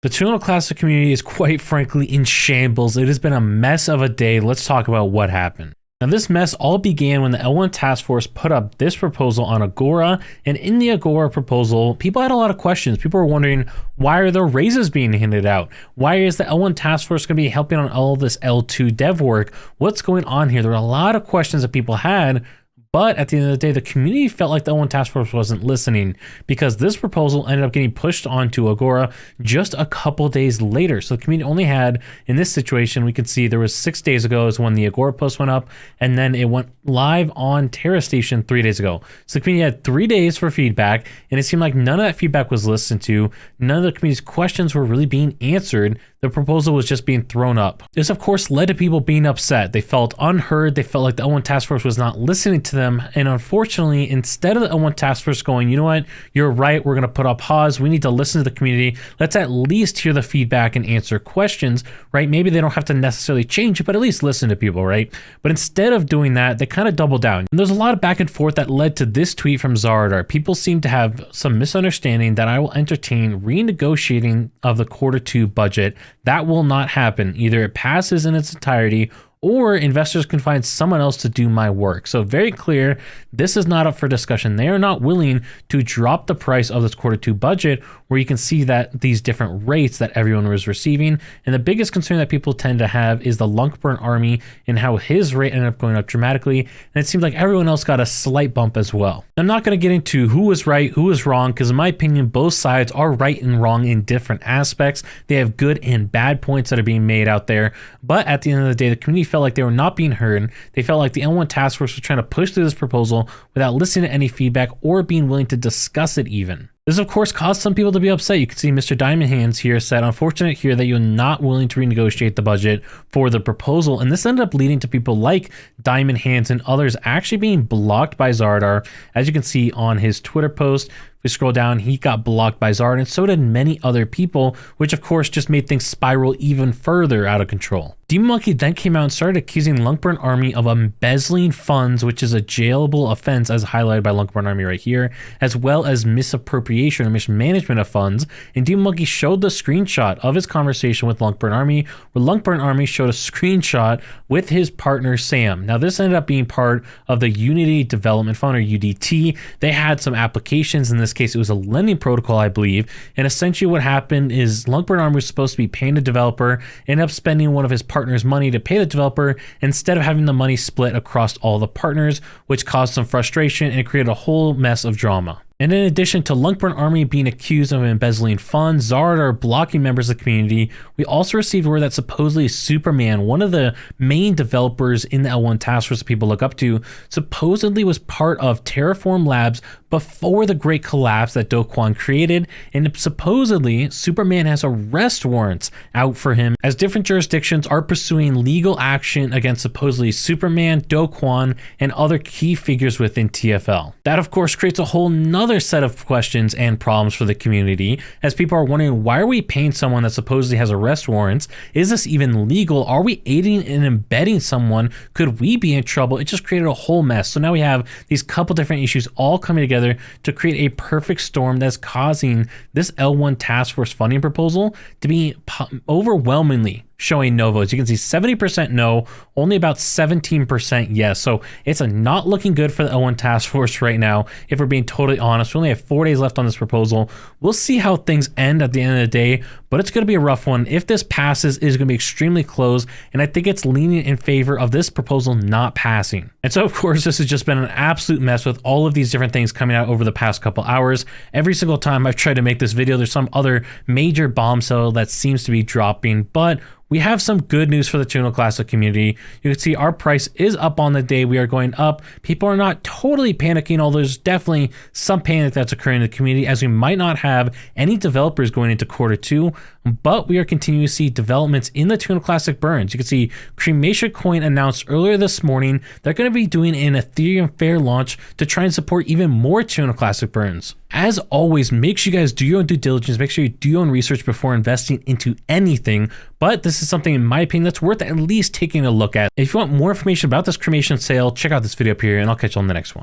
The Terra Luna Classic community is quite frankly in shambles. It has been a mess of a day. Let's talk about what happened. Now, this mess all began when the L1 task force put up this proposal on Agora, and in the Agora proposal, people had a lot of questions. People were wondering, why are there raises being handed out? Why is the L1 task force going to be helping on all of this L2 dev work? What's going on here? There were a lot of questions that people had. But at the end of the day, the community felt like the L1 task force wasn't listening because this proposal ended up getting pushed onto Agora just a couple days later. So the community only had, in this situation, we could see there was 6 days ago is when the Agora post went up, and then it went live on Terra Station 3 days ago. So the community had 3 days for feedback, and it seemed like none of that feedback was listened to. None of the community's questions were really being answered. The proposal was just being thrown up. This, of course, led to people being upset. They felt unheard. They felt like the L1 task force was not listening to them. And unfortunately, instead of the L1 task force going, you know what, you're right, we're going to put on pause. We need to listen to the community. Let's at least hear the feedback and answer questions, right? Maybe they don't have to necessarily change it, but at least listen to people, right? But instead of doing that, they kind of doubled down. And there's a lot of back and forth that led to this tweet from Zardar. People seem to have some misunderstanding that I will entertain renegotiating of the Q2 budget. That will not happen. Either it passes in its entirety or investors can find someone else to do my work. So very clear, this is not up for discussion. They are not willing to drop the price of this Q2 budget, where you can see that these different rates that everyone was receiving. And the biggest concern that people tend to have is the LUNC army and how his rate ended up going up dramatically. And it seems like everyone else got a slight bump as well. I'm not going to get into who was right, who was wrong, because in my opinion, both sides are right and wrong in different aspects. They have good and bad points that are being made out there. But at the end of the day, the community felt like they were not being heard. They felt like the L1 task force was trying to push through this proposal without listening to any feedback or being willing to discuss it even. This, of course, caused some people to be upset. You can see Mr. Diamond Hands here said, unfortunate here that you're not willing to renegotiate the budget for the proposal. And this ended up leading to people like Diamond Hands and others actually being blocked by Zardar. As you can see on his Twitter post, we scroll down, he got blocked by Zardar, and so did many other people, which of course just made things spiral even further out of control. Demon Monkey then came out and started accusing LUNC Army of embezzling funds, which is a jailable offense as highlighted by LUNC Army right here, as well as misappropriation or mismanagement of funds. And Demon Monkey showed the screenshot of his conversation with LUNC Army, where LUNC Army showed a screenshot with his partner Sam. Now this ended up being part of the Unity Development Fund, or UDT. They had some applications. In this case, it was a lending protocol, I believe. And essentially what happened is LUNC Army was supposed to be paying the developer, ended up spending one of his partner's money to pay the developer instead of having the money split across all the partners, which caused some frustration and it created a whole mess of drama. And in addition to LUNC Army being accused of embezzling funds, Zardar blocking members of the community, we also received word that supposedly Superman, one of the main developers in the L1 task force that people look up to, supposedly was part of Terraform Labs before the great collapse that Do Kwon created. And supposedly Superman has arrest warrants out for him as different jurisdictions are pursuing legal action against supposedly Superman, Do Kwon, and other key figures within TFL. That of course creates a whole another set of questions and problems for the community, as people are wondering, why are we paying someone that supposedly has arrest warrants? Is this even legal? Are we aiding and abetting someone? Could we be in trouble? It just created a whole mess. So now we have these couple different issues all coming together to create a perfect storm that's causing this L1 task force funding proposal to be overwhelmingly showing no votes. You can see 70% no, only about 17% yes. So it's not looking good for the L1 task force right now. If we're being totally honest, we only have 4 days left on this proposal. We'll see how things end at the end of the day, but it's going to be a rough one. If this passes, it is going to be extremely close, and I think it's leaning in favor of this proposal not passing. And so, of course, this has just been an absolute mess with all of these different things coming out over the past couple hours. Every single time I've tried to make this video, there's some other major bombshell that seems to be dropping, but we have some good news for the Terra Luna Classic community. You can see our price is up on the day. We are going up. People are not totally panicking, although there's definitely some panic that's occurring in the community, as we might not have any developers going into Q2, but we are continuing to see developments in the Terra Luna Classic burns. You can see Cremation Coin announced earlier this morning they're going to be doing an Ethereum Fair launch to try and support even more Terra Luna Classic burns. As always, make sure you guys do your own due diligence. Make sure you do your own research before investing into anything. But this is something, in my opinion, that's worth at least taking a look at. If you want more information about this cremation sale, check out this video up here, and I'll catch you on the next one.